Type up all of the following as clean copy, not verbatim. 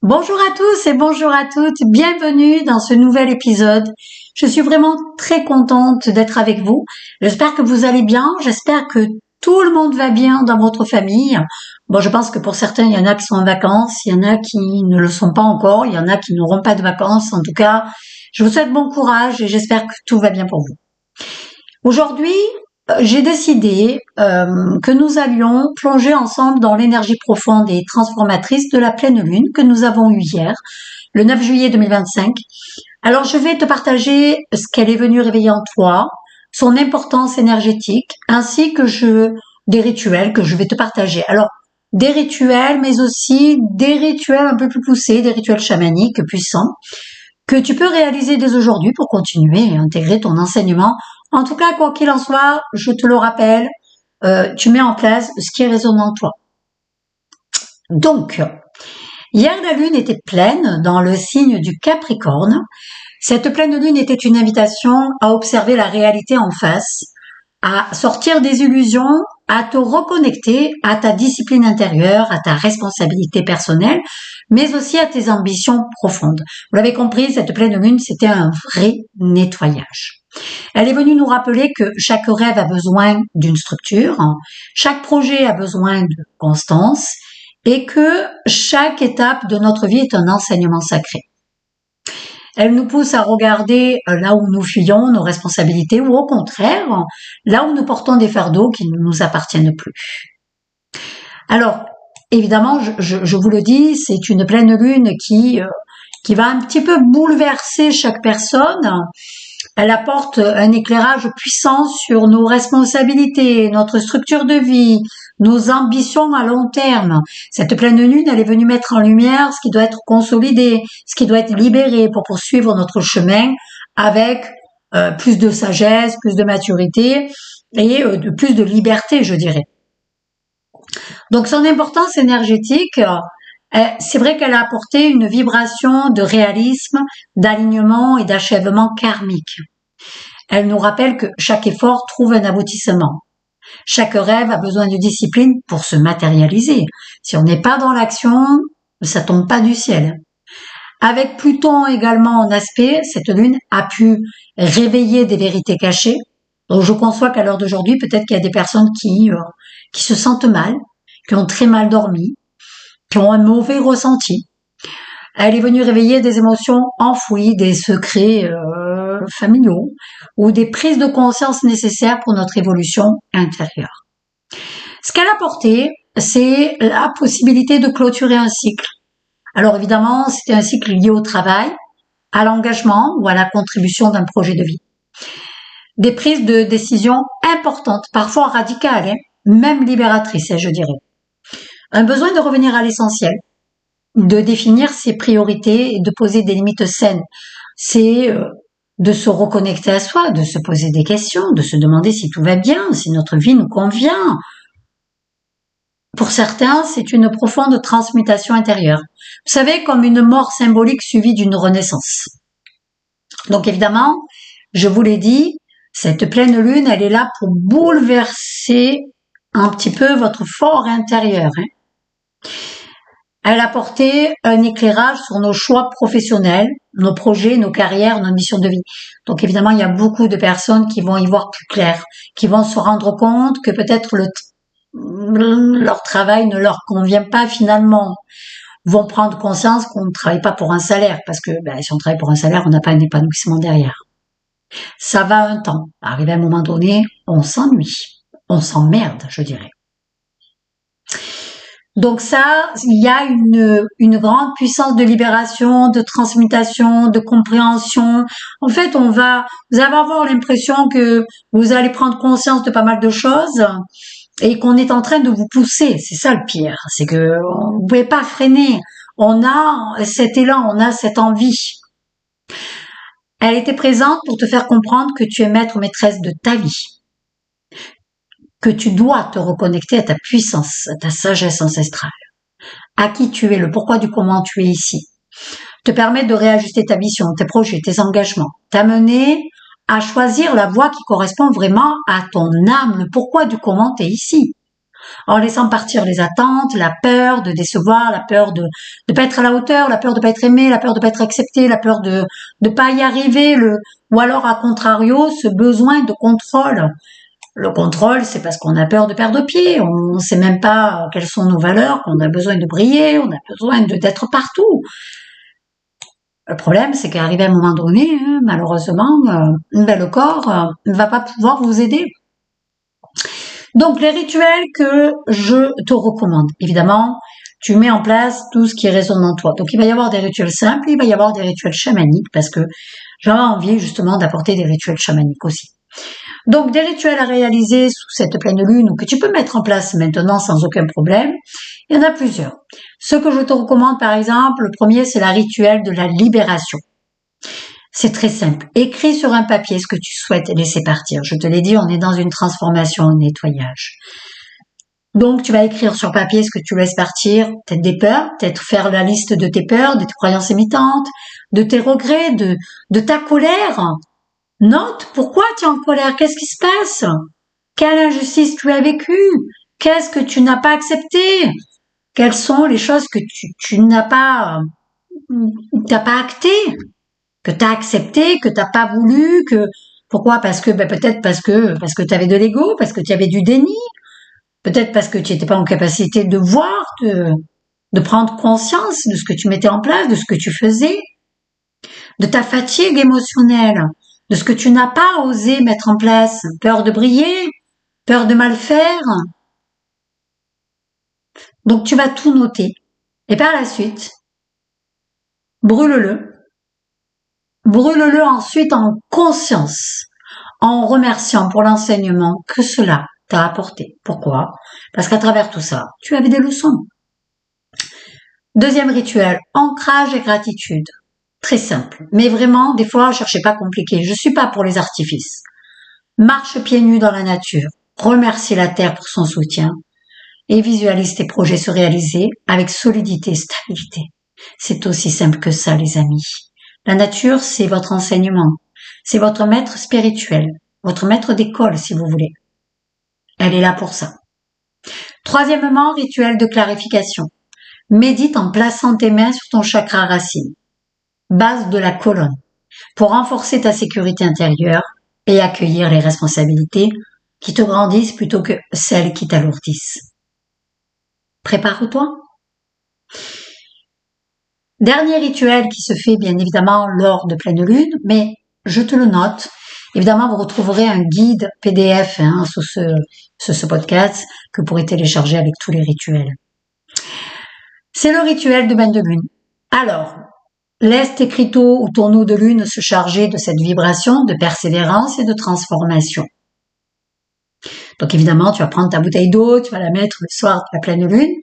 Bonjour à tous et bonjour à toutes, bienvenue dans ce nouvel épisode. Je suis vraiment très contente d'être avec vous. J'espère que vous allez bien, j'espère que tout le monde va bien dans votre famille. Bon, je pense que pour certains, il y en a qui sont en vacances, il y en a qui ne le sont pas encore, il y en a qui n'auront pas de vacances. En tout cas, je vous souhaite bon courage et j'espère que tout va bien pour vous. Aujourd'hui, j'ai décidé que nous allions plonger ensemble dans l'énergie profonde et transformatrice de la pleine lune que nous avons eue hier, le 9 juillet 2025. Alors, je vais te partager ce qu'elle est venue réveiller en toi, son importance énergétique, ainsi que des rituels que je vais te partager. Alors, des rituels, mais aussi des rituels un peu plus poussés, des rituels chamaniques puissants, que tu peux réaliser dès aujourd'hui pour continuer et intégrer ton enseignement. En tout cas, quoi qu'il en soit, je te le rappelle, tu mets en place ce qui résonne en toi. Donc, hier, la lune était pleine dans le signe du Capricorne. Cette pleine lune était une invitation à observer la réalité en face, à sortir des illusions, à te reconnecter à ta discipline intérieure, à ta responsabilité personnelle, mais aussi à tes ambitions profondes. Vous l'avez compris, cette pleine lune, c'était un vrai nettoyage. Elle est venue nous rappeler que chaque rêve a besoin d'une structure, chaque projet a besoin de constance et que chaque étape de notre vie est un enseignement sacré. Elle nous pousse à regarder là où nous fuyons nos responsabilités ou au contraire, là où nous portons des fardeaux qui ne nous appartiennent plus. Alors, évidemment, je vous le dis, c'est une pleine lune qui va un petit peu bouleverser chaque personne. Elle apporte un éclairage puissant sur nos responsabilités, notre structure de vie, nos ambitions à long terme. Cette pleine lune, elle est venue mettre en lumière ce qui doit être consolidé, ce qui doit être libéré pour poursuivre notre chemin avec plus de sagesse, plus de maturité et plus de liberté, je dirais. Donc son importance énergétique, c'est vrai qu'elle a apporté une vibration de réalisme, d'alignement et d'achèvement karmique. Elle nous rappelle que chaque effort trouve un aboutissement. Chaque rêve a besoin de discipline pour se matérialiser. Si on n'est pas dans l'action, ça tombe pas du ciel. Avec Pluton également en aspect, cette lune a pu réveiller des vérités cachées. Donc je conçois qu'à l'heure d'aujourd'hui, peut-être qu'il y a des personnes qui se sentent mal, qui ont très mal dormi, qui ont un mauvais ressenti. Elle est venue réveiller des émotions enfouies, des secrets familiaux ou des prises de conscience nécessaires pour notre évolution intérieure. Ce qu'elle a apporté, c'est la possibilité de clôturer un cycle. Alors évidemment, c'était un cycle lié au travail, à l'engagement ou à la contribution d'un projet de vie. Des prises de décision importantes, parfois radicales, même libératrices, je dirais. Un besoin de revenir à l'essentiel, de définir ses priorités et de poser des limites saines. C'est de se reconnecter à soi, de se poser des questions, de se demander si tout va bien, si notre vie nous convient. Pour certains, c'est une profonde transmutation intérieure. Vous savez, comme une mort symbolique suivie d'une renaissance. Donc évidemment, je vous l'ai dit, cette pleine lune, elle est là pour bouleverser un petit peu votre fort intérieur. Elle a apporté un éclairage sur nos choix professionnels, nos projets, nos carrières, nos missions de vie. Donc évidemment, il y a beaucoup de personnes qui vont y voir plus clair, qui vont se rendre compte que peut-être leur travail ne leur convient pas finalement, vont prendre conscience qu'on ne travaille pas pour un salaire, parce que si on travaille pour un salaire, on n'a pas un épanouissement derrière. Ça va un temps. Arrivé à un moment donné, on s'ennuie, on s'emmerde, je dirais. Donc ça, il y a une grande puissance de libération, de transmutation, de compréhension. En fait, vous allez avoir l'impression que vous allez prendre conscience de pas mal de choses et qu'on est en train de vous pousser. C'est ça le pire, c'est que vous pouvez pas freiner. On a cet élan, on a cette envie. Elle était présente pour te faire comprendre que tu es maître, maîtresse de ta vie. Que tu dois te reconnecter à ta puissance, à ta sagesse ancestrale, à qui tu es, le pourquoi du comment tu es ici, te permettre de réajuster ta vision, tes projets, tes engagements, t'amener à choisir la voie qui correspond vraiment à ton âme, le pourquoi du comment tu es ici. en laissant partir les attentes, la peur de décevoir, la peur de pas être à la hauteur, la peur de pas être aimé, la peur de pas être accepté, la peur de pas y arriver, ou alors à contrario, ce besoin de contrôle. Le contrôle, c'est parce qu'on a peur de perdre pied, on ne sait même pas quelles sont nos valeurs, qu'on a besoin de briller, on a besoin d'être partout. Le problème, c'est qu'arrivé à un moment donné, malheureusement, le corps ne va pas pouvoir vous aider. Donc, les rituels que je te recommande, évidemment, tu mets en place tout ce qui résonne en toi. Donc, il va y avoir des rituels simples, il va y avoir des rituels chamaniques, parce que j'avais envie justement d'apporter des rituels chamaniques aussi. Donc, des rituels à réaliser sous cette pleine lune ou que tu peux mettre en place maintenant sans aucun problème, il y en a plusieurs. Ce que je te recommande, par exemple, le premier, c'est le rituel de la libération. C'est très simple. Écris sur un papier ce que tu souhaites laisser partir. Je te l'ai dit, on est dans une transformation, un nettoyage. Donc, tu vas écrire sur papier ce que tu laisses partir, peut-être des peurs, peut-être faire la liste de tes peurs, de tes croyances limitantes, de tes regrets, de ta colère. Note pourquoi tu es en colère, qu'est-ce qui se passe? Quelle injustice tu as vécue? Qu'est-ce que tu n'as pas accepté? Quelles sont les choses que tu n'as pas actées, que tu as acceptées, que tu n'as pas voulu, pourquoi? Parce que peut-être parce que tu avais de l'ego, parce que tu avais du déni, peut-être parce que tu n'étais pas en capacité de voir, de prendre conscience de ce que tu mettais en place, de ce que tu faisais, de ta fatigue émotionnelle, de ce que tu n'as pas osé mettre en place, peur de briller, peur de mal faire. Donc tu vas tout noter. Et par la suite, brûle-le. Brûle-le ensuite en conscience, en remerciant pour l'enseignement que cela t'a apporté. Pourquoi? Parce qu'à travers tout ça, tu avais des leçons. Deuxième rituel, ancrage et gratitude. Très simple. Mais vraiment, des fois, cherchez pas compliqué. Je suis pas pour les artifices. Marche pieds nus dans la nature. Remercie la terre pour son soutien. Et visualise tes projets se réaliser avec solidité et stabilité. C'est aussi simple que ça, les amis. La nature, c'est votre enseignement. C'est votre maître spirituel. Votre maître d'école, si vous voulez. Elle est là pour ça. Troisièmement, rituel de clarification. Médite en plaçant tes mains sur ton chakra racine, base de la colonne, pour renforcer ta sécurité intérieure et accueillir les responsabilités qui te grandissent plutôt que celles qui t'alourdissent. Prépare-toi. Dernier rituel qui se fait bien évidemment lors de pleine lune, mais je te le note. Évidemment, vous retrouverez un guide PDF sous ce podcast que vous pourrez télécharger avec tous les rituels. C'est le rituel de bain de lune. Alors, laisse tes cristaux ou ton eau de lune se charger de cette vibration de persévérance et de transformation. Donc évidemment, tu vas prendre ta bouteille d'eau, tu vas la mettre le soir de la pleine lune.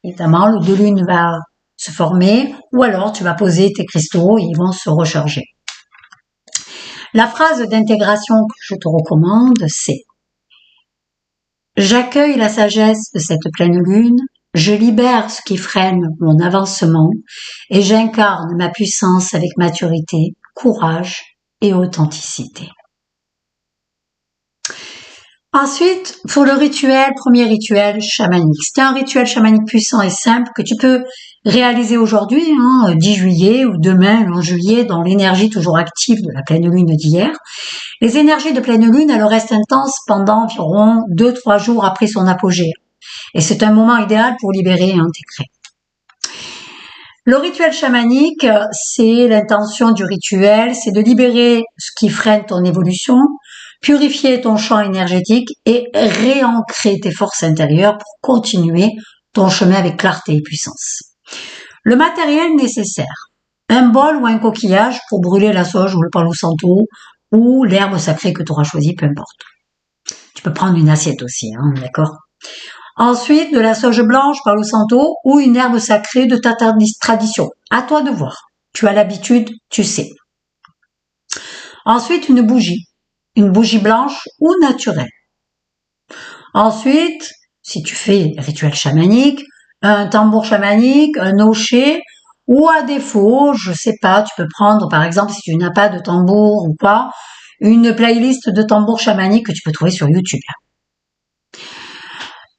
Évidemment, l'eau de lune va se former, ou alors tu vas poser tes cristaux et ils vont se recharger. La phrase d'intégration que je te recommande, c'est « J'accueille la sagesse de cette pleine lune, je libère ce qui freine mon avancement et j'incarne ma puissance avec maturité, courage et authenticité. » Ensuite, pour le rituel, premier rituel chamanique. C'est un rituel chamanique puissant et simple que tu peux réaliser aujourd'hui, 10 juillet ou demain, le 11 juillet, dans l'énergie toujours active de la pleine lune d'hier. Les énergies de pleine lune, elles restent intenses pendant environ 2-3 jours après son apogée. Et c'est un moment idéal pour libérer et intégrer. Le rituel chamanique, c'est l'intention du rituel, c'est de libérer ce qui freine ton évolution, purifier ton champ énergétique et réancrer tes forces intérieures pour continuer ton chemin avec clarté et puissance. Le matériel nécessaire, un bol ou un coquillage pour brûler la sauge ou le palo santo ou l'herbe sacrée que tu auras choisi, peu importe. Tu peux prendre une assiette aussi, d'accord? Ensuite, de la sauge blanche, palo santo ou une herbe sacrée de ta tradition. À toi de voir. Tu as l'habitude, tu sais. Ensuite, une bougie blanche ou naturelle. Ensuite, si tu fais rituel chamanique, un tambour chamanique, un nocher, ou à défaut, je sais pas, tu peux prendre par exemple, si tu n'as pas de tambour ou pas, une playlist de tambours chamaniques que tu peux trouver sur YouTube.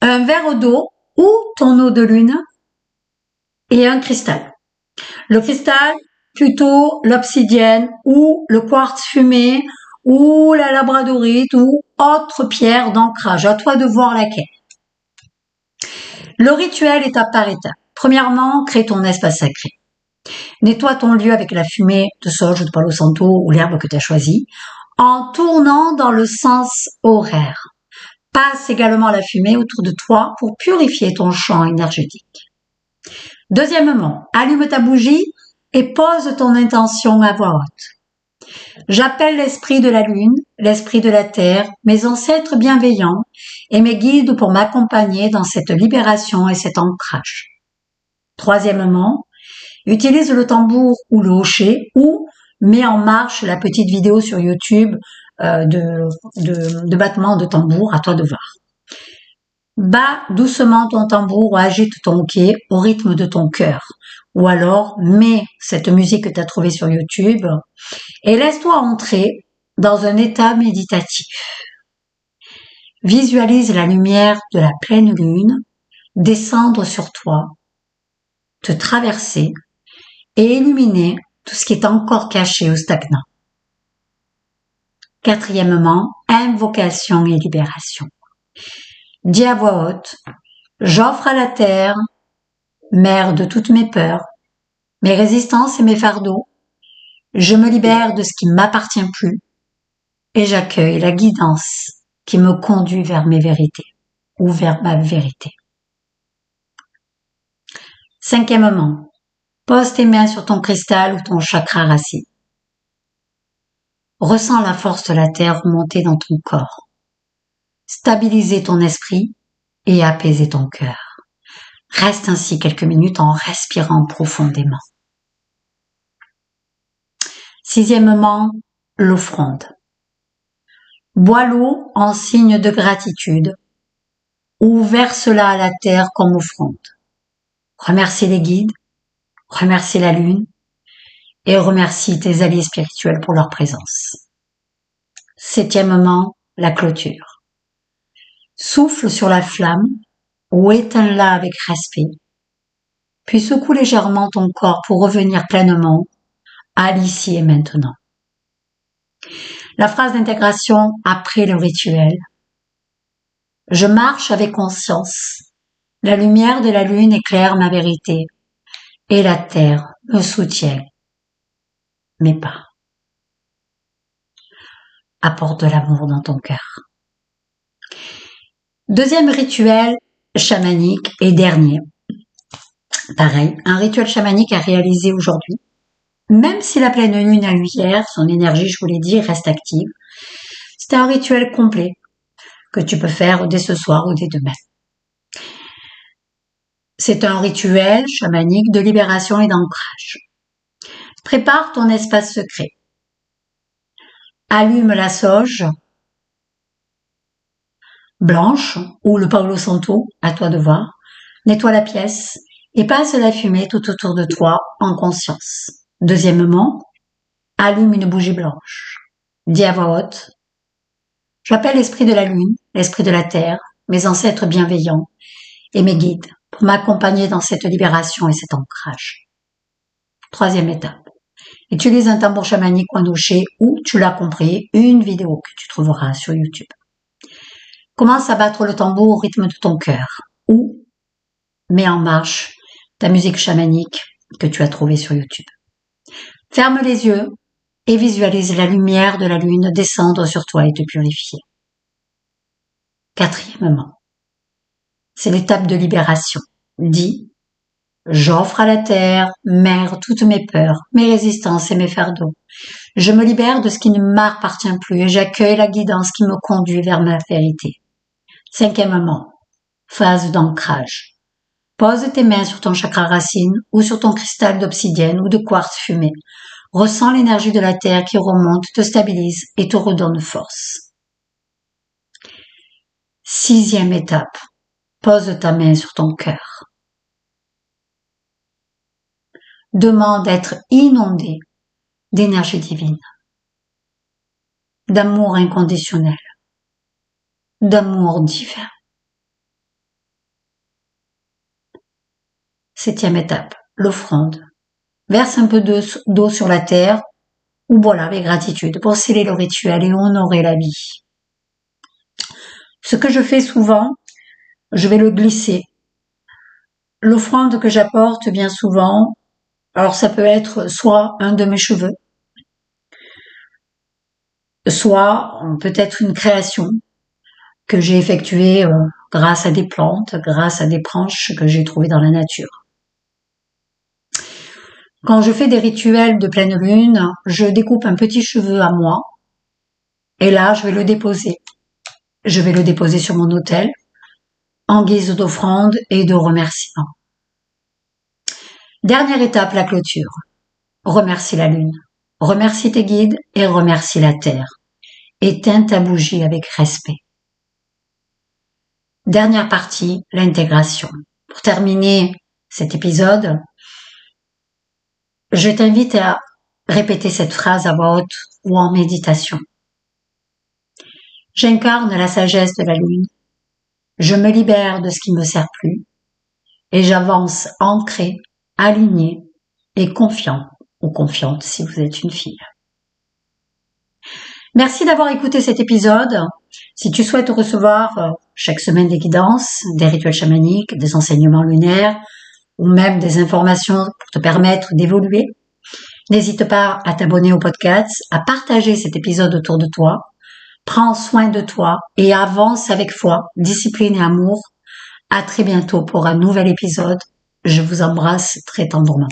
un verre d'eau ou ton eau de lune et un cristal. Le cristal, plutôt l'obsidienne ou le quartz fumé ou la labradorite ou autre pierre d'ancrage. À toi de voir laquelle. Le rituel étape par étape. Premièrement, crée ton espace sacré. Nettoie ton lieu avec la fumée de sauge ou de palo santo ou l'herbe que tu as choisie en tournant dans le sens horaire. Passe également la fumée autour de toi pour purifier ton champ énergétique. Deuxièmement, allume ta bougie et pose ton intention à voix haute. J'appelle l'esprit de la lune, l'esprit de la terre, mes ancêtres bienveillants et mes guides pour m'accompagner dans cette libération et cet ancrage. Troisièmement, utilise le tambour ou le hochet ou mets en marche la petite vidéo sur YouTube de battement de tambour, à toi de voir. Bats doucement ton tambour ou agite ton hoquet au rythme de ton cœur. Ou alors, mets cette musique que tu as trouvée sur YouTube et laisse-toi entrer dans un état méditatif. Visualise la lumière de la pleine lune descendre sur toi, te traverser et illuminer tout ce qui est encore caché ou stagnant. Quatrièmement, invocation et libération. Dis à voix haute, j'offre à la terre, mère de toutes mes peurs, mes résistances et mes fardeaux, je me libère de ce qui ne m'appartient plus et j'accueille la guidance qui me conduit vers mes vérités ou vers ma vérité. Cinquièmement, pose tes mains sur ton cristal ou ton chakra racine. Ressens la force de la terre remonter dans ton corps, stabiliser ton esprit et apaiser ton cœur. Reste ainsi quelques minutes en respirant profondément. Sixièmement, l'offrande. Bois l'eau en signe de gratitude ou verse-la à la terre comme offrande. Remercie les guides, remercie la lune et remercie tes alliés spirituels pour leur présence. Septièmement, la clôture. Souffle sur la flamme ou éteins-la avec respect, puis secoue légèrement ton corps pour revenir pleinement à l'ici et maintenant. La phrase d'intégration après le rituel. Je marche avec conscience. La lumière de la lune éclaire ma vérité et la terre me soutient mes pas. Apporte de l'amour dans ton cœur. Deuxième rituel chamanique et dernier. Pareil, un rituel chamanique à réaliser aujourd'hui. Même si la pleine lune a eu hier, son énergie, je vous l'ai dit, reste active. C'est un rituel complet que tu peux faire dès ce soir ou dès demain. C'est un rituel chamanique de libération et d'ancrage. Prépare ton espace secret. Allume la sauge blanche ou le Palo Santo, à toi de voir. Nettoie la pièce et passe la fumée tout autour de toi en conscience. Deuxièmement, allume une bougie blanche. Dis à voix haute, j'appelle l'esprit de la lune, l'esprit de la terre, mes ancêtres bienveillants et mes guides pour m'accompagner dans cette libération et cet ancrage. Troisième étape, utilise un tambour chamanique ou un hochet ou, tu l'as compris, une vidéo que tu trouveras sur YouTube. Commence à battre le tambour au rythme de ton cœur ou mets en marche ta musique chamanique que tu as trouvée sur YouTube. Ferme les yeux et visualise la lumière de la lune descendre sur toi et te purifier. Quatrièmement, c'est l'étape de libération. Dis, j'offre à la terre, mère, toutes mes peurs, mes résistances et mes fardeaux. Je me libère de ce qui ne m'appartient plus et j'accueille la guidance qui me conduit vers ma vérité. Cinquièmement, phase d'ancrage. Pose tes mains sur ton chakra racine ou sur ton cristal d'obsidienne ou de quartz fumé. Ressens l'énergie de la terre qui remonte, te stabilise et te redonne force. Sixième étape, pose ta main sur ton cœur. Demande d'être inondé d'énergie divine, d'amour inconditionnel, d'amour divin. 7e étape, l'offrande. Verse un peu d'eau sur la terre ou voilà, avec gratitude pour sceller le rituel et honorer la vie. Ce que je fais souvent, je vais le glisser. L'offrande que j'apporte bien souvent, alors ça peut être soit un de mes cheveux, soit peut-être une création que j'ai effectuée grâce à des plantes, grâce à des branches que j'ai trouvées dans la nature. Quand je fais des rituels de pleine lune, je découpe un petit cheveu à moi et là je vais le déposer. Je vais le déposer sur mon autel en guise d'offrande et de remerciement. Dernière étape, la clôture. Remercie la lune, remercie tes guides et remercie la terre. Éteins ta bougie avec respect. Dernière partie, l'intégration. Pour terminer cet épisode, je t'invite à répéter cette phrase à voix haute ou en méditation. J'incarne la sagesse de la lune. Je me libère de ce qui ne me sert plus et j'avance ancré, aligné et confiant ou confiante si vous êtes une fille. Merci d'avoir écouté cet épisode. Si tu souhaites recevoir chaque semaine des guidances, des rituels chamaniques, des enseignements lunaires ou même des informations pour te permettre d'évoluer, n'hésite pas à t'abonner au podcast, à partager cet épisode autour de toi. Prends soin de toi et avance avec foi, discipline et amour. À très bientôt pour un nouvel épisode. Je vous embrasse très tendrement.